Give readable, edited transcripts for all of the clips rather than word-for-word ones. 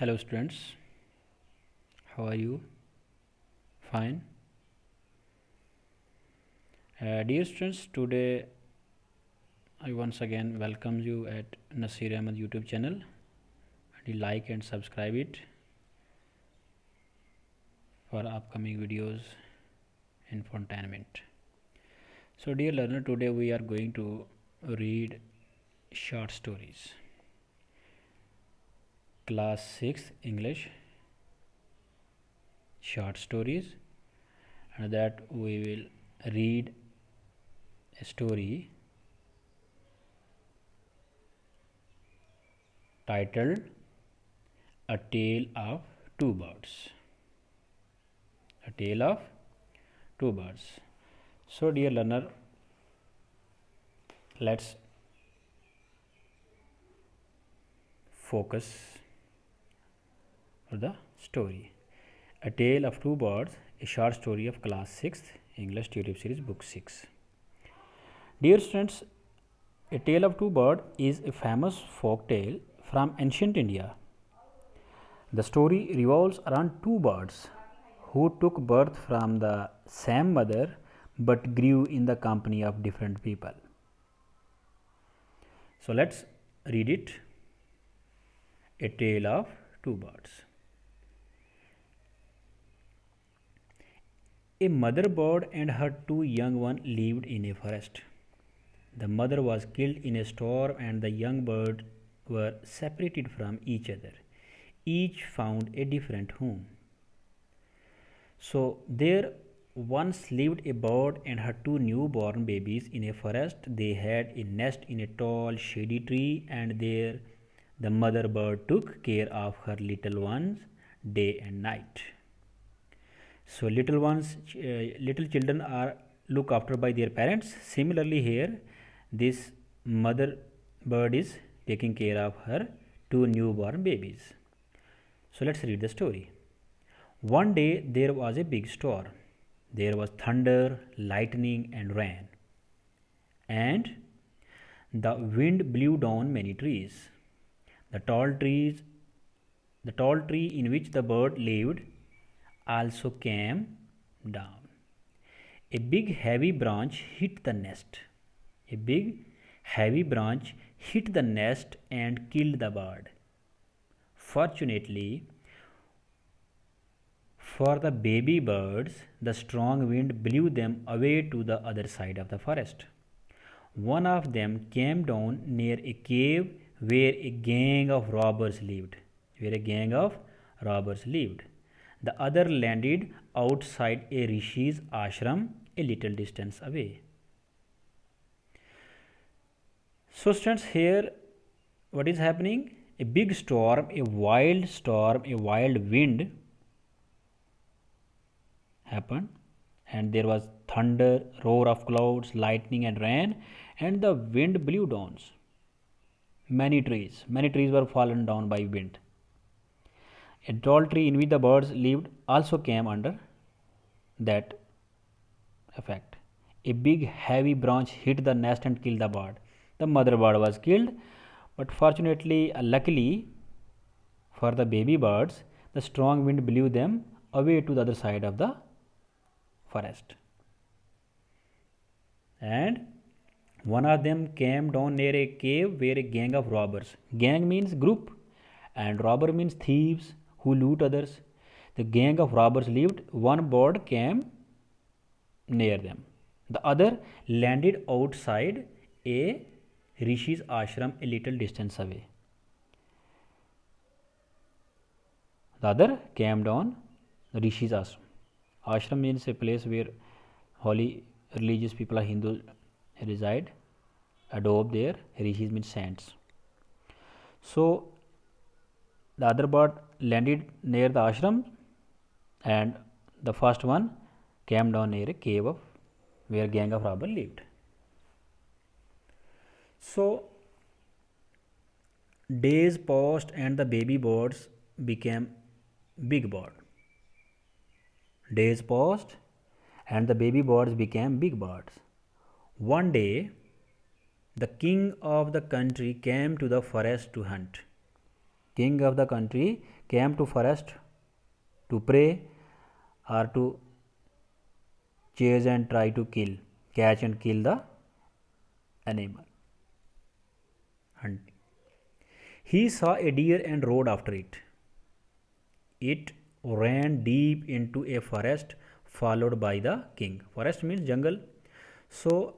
Hello students, how are you? Fine. Dear students, today I once again welcome you at Nasir Ahmed YouTube channel. And you like and subscribe it for upcoming videos infotainment. So dear learner, today we are going to read short stories. Class 6 English short stories, and that we will read a story titled A Tale of Two Birds. A Tale of Two Birds. So dear learner, let's focus on the story. A Tale of Two Birds, a short story of class 6th English tutorial series book 6. Dear students, A Tale of Two Birds is a famous folk tale from ancient India. The story revolves around two birds who took birth from the same mother but grew in the company of different people. So let's read it. A Tale of Two Birds. A mother bird and her two young ones lived in a forest. The mother was killed in a storm and the young birds were separated from each other. Each found a different home. So there once lived a bird and her two newborn babies in a forest. They had a nest in a tall shady tree, and there the mother bird took care of her little ones day and night. So little children are looked after by their parents. Similarly here, this mother bird is taking care of her two newborn babies. So let's read the story. One day there was a big storm. There was thunder, lightning and rain. And the wind blew down many trees. The tall trees the tall tree in which the bird lived also came down. A big heavy branch hit the nest. A big heavy branch hit the nest and killed the bird. Fortunately for the baby birds, the strong wind blew them away to the other side of the forest. One of them came down near a cave where a gang of robbers lived. The other landed outside a rishi's ashram a little distance away. So students, here what is happening? A big storm, a wild wind happened, and there was thunder, roar of clouds, lightning and rain, and the wind blew down many trees were fallen down by wind. A tall tree in which the birds lived also came under that effect. A big heavy branch hit the nest and killed the bird. The mother bird was killed, but fortunately, luckily for the baby birds, the strong wind blew them away to the other side of the forest. And one of them came down near a cave where a gang of robbers, gang means group and robber means thieves who loot others. The gang of robbers lived. One bird came near them. The other landed outside a rishi's ashram a little distance away. The other came down the rishi's ashram. Ashram means a place where holy religious people or Hindus reside, adobe there. Rishis means saints. So the other bird landed near the ashram, and the first one came down near a cave of where gang of robbers lived. So days passed and the baby birds became big bird. Days passed and the baby birds became big birds. One day the king of the country came to the forest to hunt. King of the country came to forest to prey or to chase and try to catch and kill the animal. Hunt. He saw a deer and rode after it. It ran deep into a forest followed by the king. Forest means jungle. So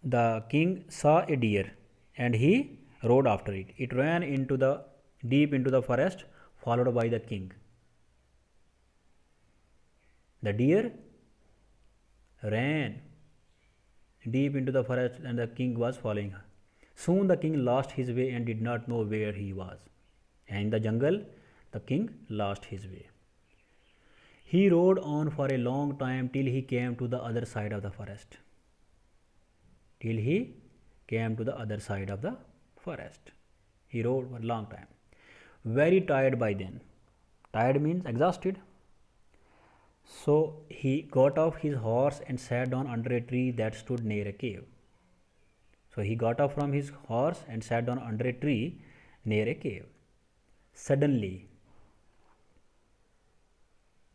the king saw a deer and he rode after it. It ran into the deep into the forest followed by the king. The deer ran deep into the forest and the king was following her. Soon the king lost his way and did not know where he was. And in the jungle, the king lost his way. He rode on for a long time till he came to the other side of the forest. Till he came to the other side of the forest. He rode for a long time. Very tired by then. Tired means exhausted. So he got off his horse and sat down under a tree that stood near a cave. So he got off from his horse and sat down under a tree near a cave. Suddenly,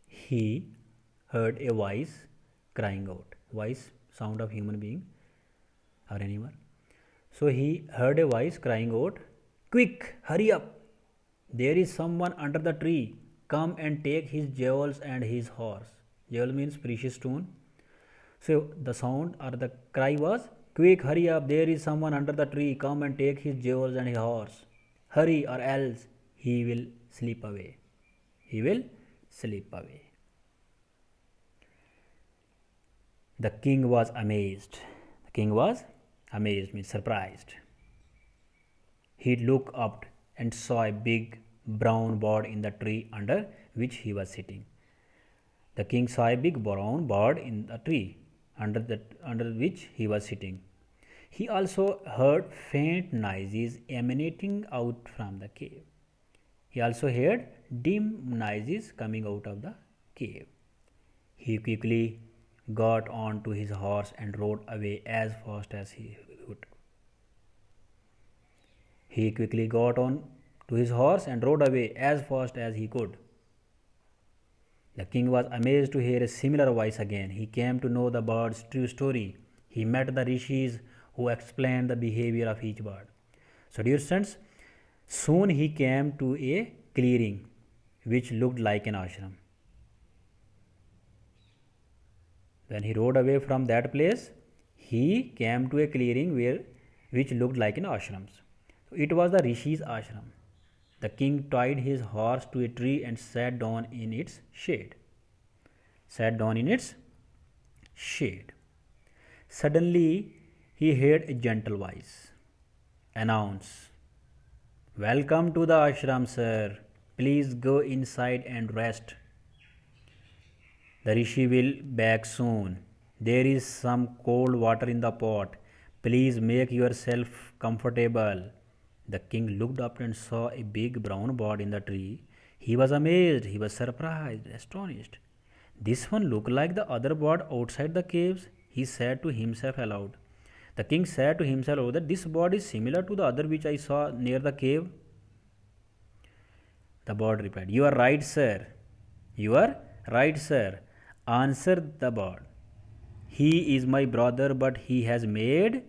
he heard a voice crying out. Voice, sound of human being or animal. So he heard a voice crying out, "Quick, hurry up! There is someone under the tree. Come and take his jewels and his horse." Jewel means precious stone. So the sound or the cry was, "Quick, hurry up! There is someone under the tree. Come and take his jewels and his horse. Hurry, or else he will slip away." He will slip away. The king was amazed. The king was amazed, means surprised. He looked up and saw a big brown bird in the tree under which he was sitting. The king saw a big brown bird in the tree under which he was sitting. He also heard faint noises emanating out from the cave. He also heard dim noises coming out of the cave. He quickly got on to his horse and rode away as fast as he could. He quickly got on to his horse and rode away as fast as he could. The king was amazed to hear a similar voice again. He came to know the bird's true story. He met the rishis who explained the behavior of each bird. So, dear students, soon he came to a clearing which looked like an ashram. When he rode away from that place, he came to a clearing which looked like an ashram. So it was the rishis' ashram. The king tied his horse to a tree and sat down in its shade. Sat down in its shade. Suddenly, he heard a gentle voice announce, "Welcome to the ashram, sir. Please go inside and rest. The rishi will back soon. There is some cold water in the pot. Please make yourself comfortable." The king looked up and saw a big brown bird in the tree. He was amazed, he was surprised, astonished. "This one looked like the other bird outside the caves," he said to himself aloud. The king said to himself aloud that this bird is similar to the other which I saw near the cave. The bird replied, "You are right, sir. You are right, sir," answered the bird. "He is my brother, but he has made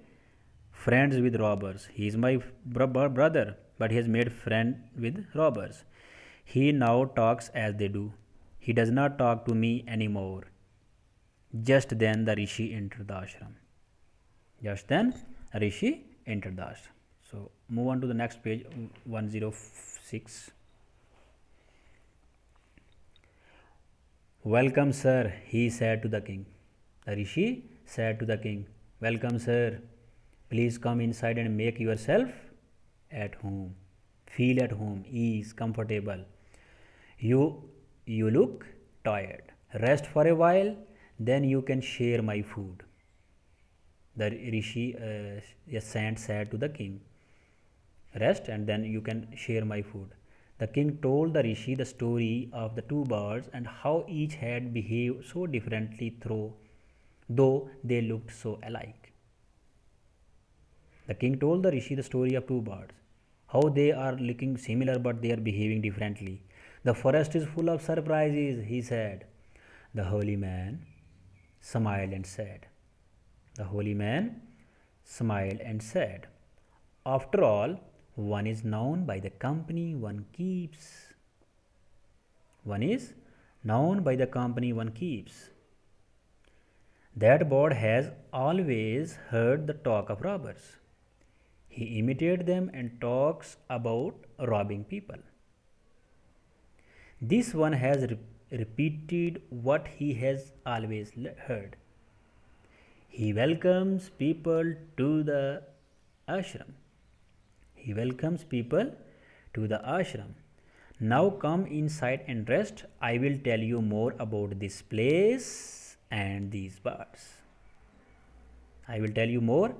friends with robbers." He is my brother, but he has made friend with robbers. He now talks as they do. He does not talk to me anymore. Just then the rishi entered the ashram. Just then rishi entered the ashram. So move on to the next page, 106. "Welcome, sir," he said to the king. The rishi said to the king, "Welcome, sir. Please come inside and make yourself at home. Feel at home, ease, comfortable. You look tired. Rest for a while, then you can share my food." The rishi said to the king, "Rest and then you can share my food." The king told the rishi the story of the two birds and how each had behaved so differently though they looked so alike. The king told the rishi the story of two birds, how they are looking similar but they are behaving differently. The forest is full of surprises, he said. The holy man smiled and said, The holy man smiled and said, After all, one is known by the company one keeps. One is known by the company one keeps. That bird has always heard the talk of robbers. He imitates them and talks about robbing people. This one has repeated what he has always heard. He welcomes people to the ashram. He welcomes people to the ashram. Now come inside and rest. I will tell you more about this place and these birds. I will tell you more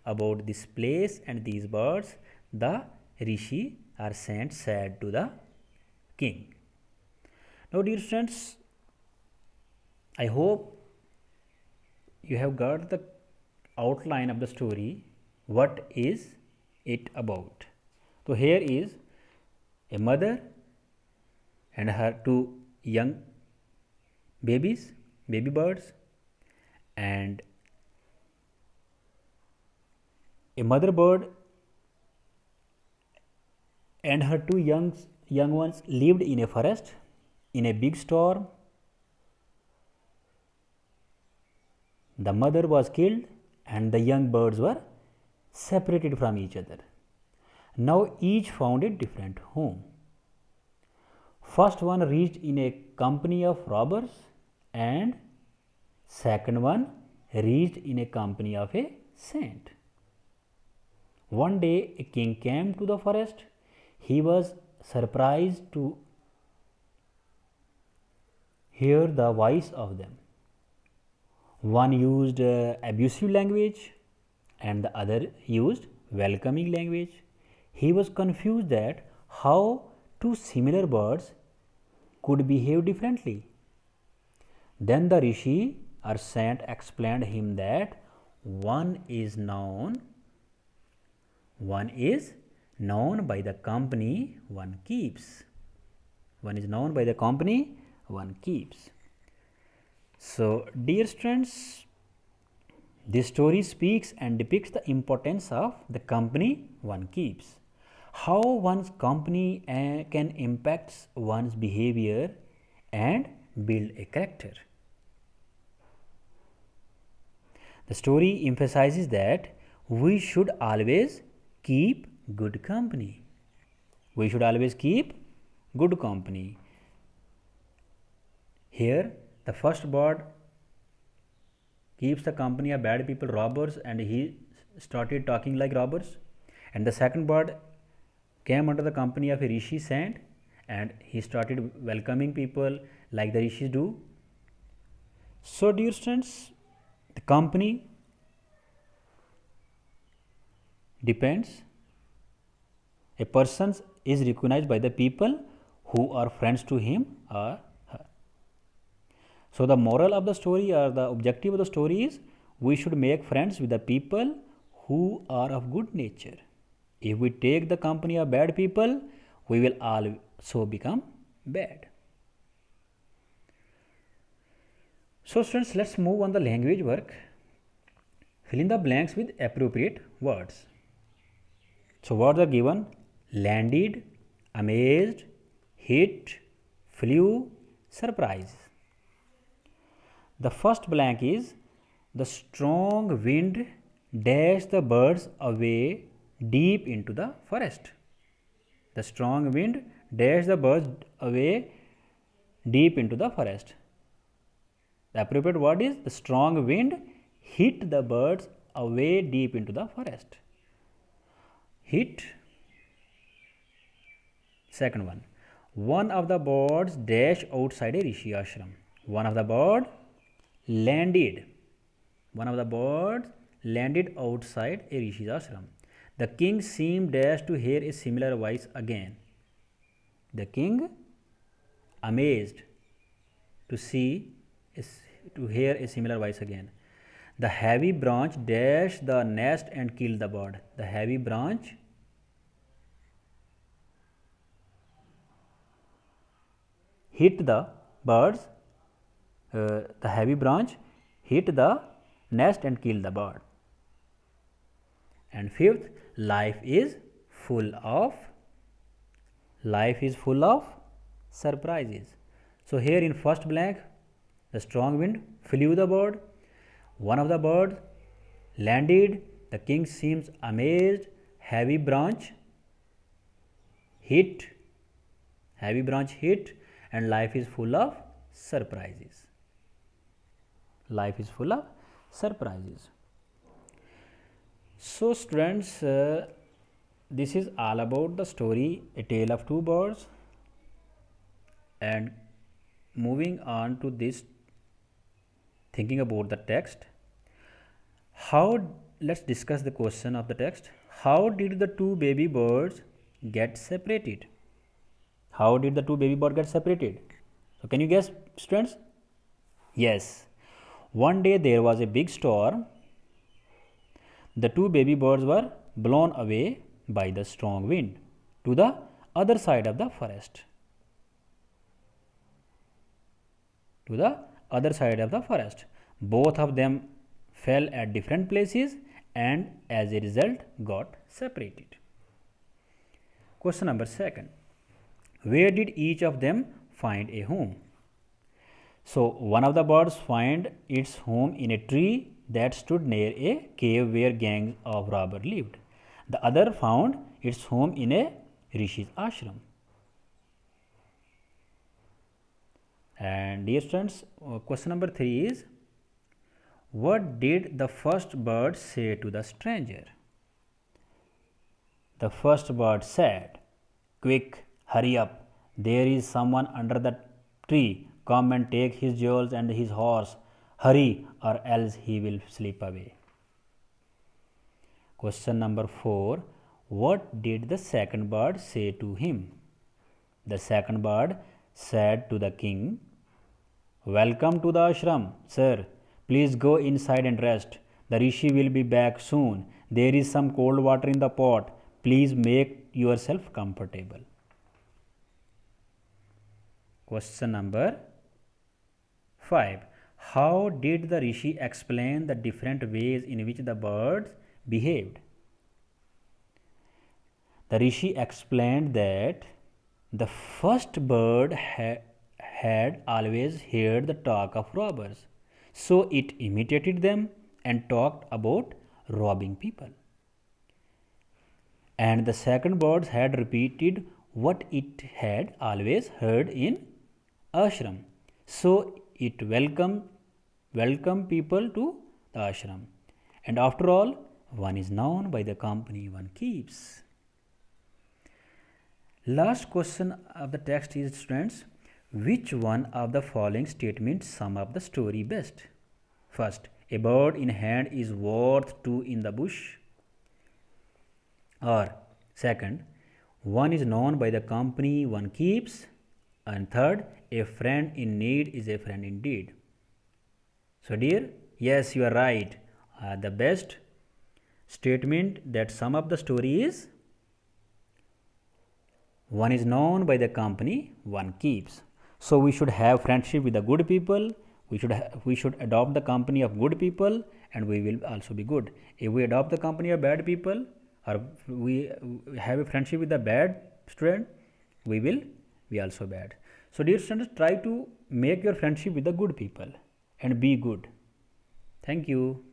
about this place and these birds. The rishi or saint said to the king. Now, dear friends, I hope you have got the outline of the story. What is it about? So, here is a mother and her two young babies, baby birds, and a mother bird and her two young ones lived in a forest. In a big storm, the mother was killed and the young birds were separated from each other. Now each found a different home. First one reached in a company of robbers and second one reached in a company of a saint. One day a king came to the forest. He was surprised to hear the voice of them. One used abusive language and the other used welcoming language. He was confused that how two similar birds could behave differently. Then the rishi or saint explained him that one is known by the company one keeps. One is known by the company one keeps. So, dear students, this story speaks and depicts the importance of the company one keeps. How one's company can impact one's behavior and build a character. The story emphasizes that we should always keep good company. We should always keep good company. Here, the first bird keeps the company of bad people, robbers, and he started talking like robbers. And the second bird came under the company of a rishi saint and he started welcoming people like the rishis do. So, dear students, the company depends. A person is recognized by the people who are friends to him or her. So, the moral of the story or the objective of the story is we should make friends with the people who are of good nature. If we take the company of bad people, we will also become bad. So, students, let's move on the language work. Fill in the blanks with appropriate words. So, words are given: landed, amazed, hit, flew, surprise. The first blank is the strong wind dashed the birds away deep into the forest. The strong wind dashed the birds away deep into the forest. The appropriate word is the strong wind hit the birds away deep into the forest. Hit. Second one of the birds dashed outside a rishi ashram. One of the birds landed. One of the birds landed outside a rishi's ashram. The king seemed dashed to hear a similar voice again. The king amazed to hear a similar voice again. The heavy branch dashed the nest and killed the bird. The heavy branch hit the birds, the heavy branch hit the nest and kill the bird. And fifth, life is full of surprises. So here in first blank, the strong wind flew the bird. One of the birds landed. The king seems amazed. Heavy branch hit, and life is full of surprises. Life is full of surprises. So students, this is all about the story A Tale of Two Birds. And moving on to this, thinking about the text, let's discuss the question of the text. How did the two baby birds get separated? How did the two baby birds get separated? So can you guess, students? Yes. One day there was a big storm. The two baby birds were blown away by the strong wind to the other side of the forest. Both of them fell at different places and as a result got separated. Question number 2. Where did each of them find a home? So one of the birds found its home in a tree that stood near a cave where gangs of robbers lived. The other found its home in a rishi's ashram. And dear students, question number 3 is, what did the first bird say to the stranger? The first bird said, "Quick, hurry up. There is someone under the tree. Come and take his jewels and his horse. Hurry, or else he will slip away." Question number 4. What did the second bird say to him? The second bird said to the king, "Welcome to the ashram, sir. Please go inside and rest. The rishi will be back soon. There is some cold water in the pot. Please make yourself comfortable." Question number 5. How did the rishi explain the different ways in which the birds behaved? The rishi explained that the first bird had always heard the talk of robbers, so it imitated them and talked about robbing people. And the second bird had repeated what it had always heard in ashram, so it welcomed people to the ashram. And after all, one is known by the company one keeps. Last question of the text is, students, which one of the following statements sum up the story best? First, a bird in hand is worth two in the bush. Or second, one is known by the company one keeps. And third, a friend in need is a friend indeed. So dear, yes, you are right. The best statement that sum up the story is, one is known by the company one keeps. So we should have friendship with the good people. We should adopt the company of good people, and we will also be good. If we adopt the company of bad people, or we have a friendship with the bad student, we will be also bad. So dear students, try to make your friendship with the good people and be good. Thank you.